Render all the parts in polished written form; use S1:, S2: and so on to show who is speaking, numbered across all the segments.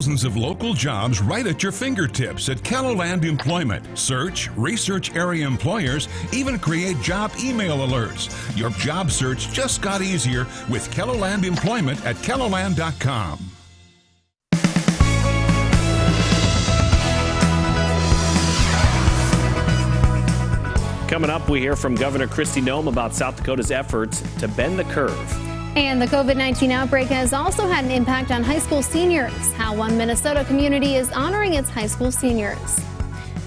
S1: Thousands of local jobs right at your fingertips at KELOLAND Employment. Search, research area employers, even create job email alerts. Your job search just got easier with KELOLAND Employment at KELOLAND.com.
S2: Coming up, we hear from Governor Kristi Noem about South Dakota's efforts to bend the curve.
S3: And the COVID-19 outbreak has also had an impact on high school seniors. How one Minnesota community is honoring its high school seniors.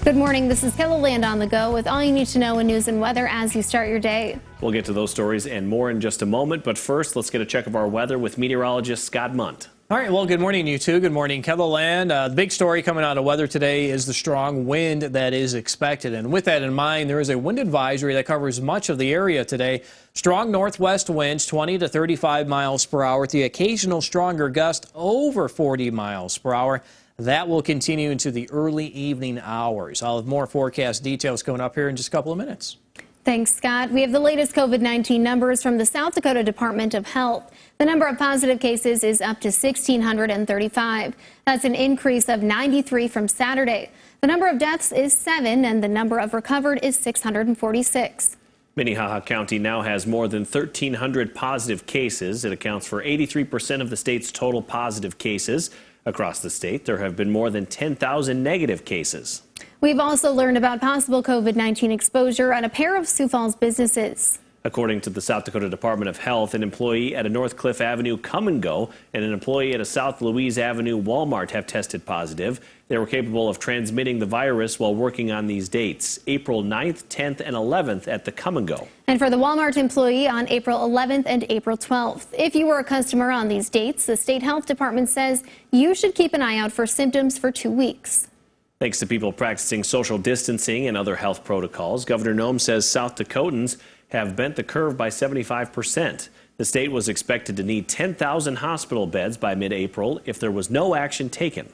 S3: Good morning. This is KELOLAND on the go with all you need to know in news and weather as you start your day.
S2: We'll get to those stories and more in just a moment. But first, let's get a check of our weather with meteorologist Scott Munt.
S4: All right, well, good morning, you two. Good morning, KELOLAND. The big story coming out of weather today is the strong wind that is expected. And with that in mind, there is a wind advisory that covers much of the area today. Strong northwest winds, 20 to 35 miles per hour, with the occasional stronger gust over 40 miles per hour. That will continue into the early evening hours. I'll have more forecast details coming up here in just a couple of minutes.
S3: Thanks, Scott. We have the latest COVID-19 numbers from the South Dakota Department of Health. The number of positive cases is up to 1,635. That's an increase of 93 from Saturday. The number of deaths is 7, and the number of recovered is 646.
S2: Minnehaha County now has more than 1,300 positive cases. It accounts for 83% of the state's total positive cases. Across the state, there have been more than 10,000 negative cases.
S3: We've also learned about possible COVID-19 exposure at a pair of Sioux Falls businesses.
S2: According to the South Dakota Department of Health, an employee at a North Cliff Avenue Come & Go and an employee at a South Louise Avenue Walmart have tested positive. They were capable of transmitting the virus while working on these dates, April 9th, 10th, and 11th at the Come & Go.
S3: And for the Walmart employee on April 11th and April 12th. If you were a customer on these dates, the state health department says you should keep an eye out for symptoms for 2 weeks.
S2: Thanks to people practicing social distancing and other health protocols, Governor Noem says South Dakotans have bent the curve by 75%. The state was expected to need 10,000 hospital beds by mid-April if there was no action taken.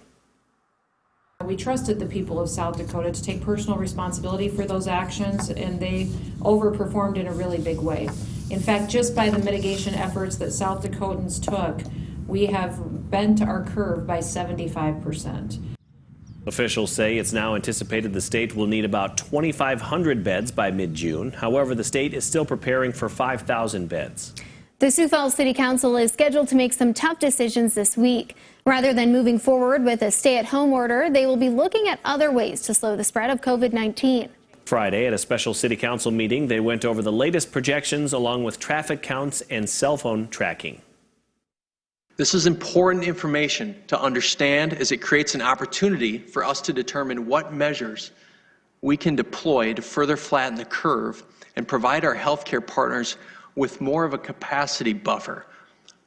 S5: We trusted the people of South Dakota to take personal responsibility for those actions, and they overperformed in a really big way. In fact, just by the mitigation efforts that South Dakotans took, we have bent our curve by 75%.
S2: Officials say it's now anticipated the state will need about 2,500 beds by mid-June. However, the state is still preparing for 5,000 beds.
S3: The Sioux Falls City Council is scheduled to make some tough decisions this week. Rather than moving forward with a stay-at-home order, they will be looking at other ways to slow the spread of COVID-19.
S2: Friday, at a special city council meeting, they went over the latest projections along with traffic counts and cell phone tracking.
S6: This is important information to understand as it creates an opportunity for us to determine what measures we can deploy to further flatten the curve and provide our healthcare partners with more of a capacity buffer,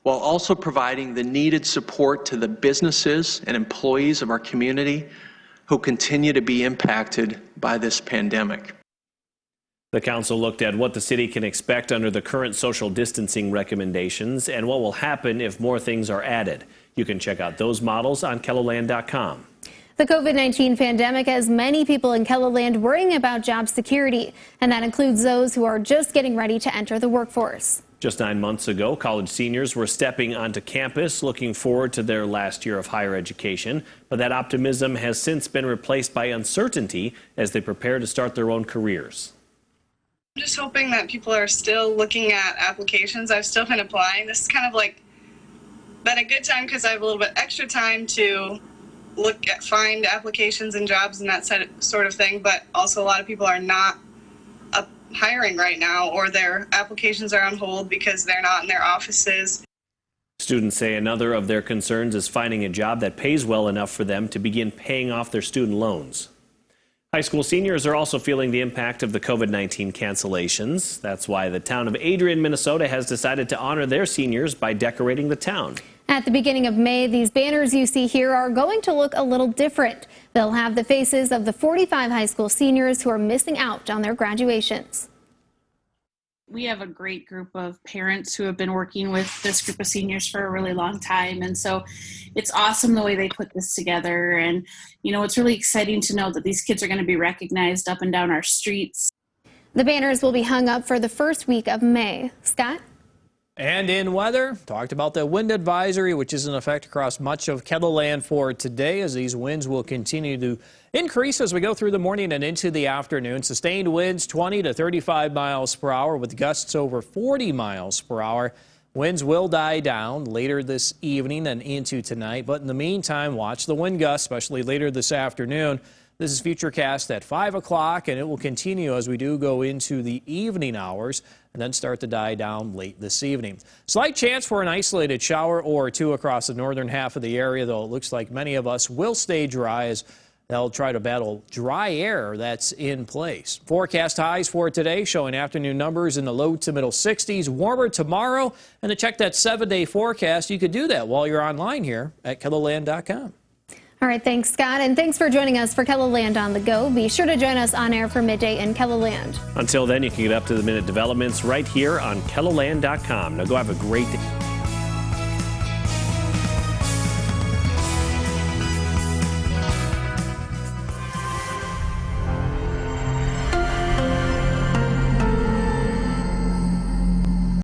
S6: while also providing the needed support to the businesses and employees of our community who continue to be impacted by this pandemic.
S2: The council looked at what the city can expect under the current social distancing recommendations and what will happen if more things are added. You can check out those models on KELOLAND.com.
S3: The COVID-19 pandemic has many people in KELOLAND worrying about job security, and that includes those who are just getting ready to enter the workforce.
S2: Just 9 months ago, college seniors were stepping onto campus looking forward to their last year of higher education, but that optimism has since been replaced by uncertainty as they prepare to start their own careers.
S7: I'm just hoping that people are still looking at applications. I've still been applying. This is kind of like been a good time because I have a little bit extra time to find applications and jobs and that sort of thing, but also a lot of people are not hiring right now, or their applications are on hold because they're not in their offices.
S2: Students say another of their concerns is finding a job that pays well enough for them to begin paying off their student loans. High school seniors are also feeling the impact of the COVID-19 cancellations. That's why the town of Adrian, Minnesota has decided to honor their seniors by decorating the town.
S3: At the beginning of May, these banners you see here are going to look a little different. They'll have the faces of the 45 high school seniors who are missing out on their graduations.
S8: We have a great group of parents who have been working with this group of seniors for a really long time. And so it's awesome the way they put this together. And, you know, it's really exciting to know that these kids are going to be recognized up and down our streets.
S3: The banners will be hung up for the first week of May. Scott?
S4: And in weather, talked about the wind advisory, which is in effect across much of KELOLAND for today, as these winds will continue to increase as we go through the morning and into the afternoon. Sustained winds 20 to 35 miles per hour with gusts over 40 miles per hour. Winds will die down later this evening and into tonight, but in the meantime, watch the wind gusts, especially later this afternoon. This is Futurecast at 5 o'clock, and it will continue as we do go into the evening hours and then start to die down late this evening. Slight chance for an isolated shower or two across the northern half of the area, though it looks like many of us will stay dry as they'll try to battle dry air that's in place. Forecast highs for today showing afternoon numbers in the low to middle 60s. Warmer tomorrow. And to check that 7-day forecast, you could do that while you're online here at KELOLAND.com.
S3: All right, thanks, Scott, and thanks for joining us for KELOLAND on the Go. Be sure to join us on air for midday in KELOLAND.
S2: Until then, you can get up to the minute developments right here on KELOLAND.com. Now go have a great day.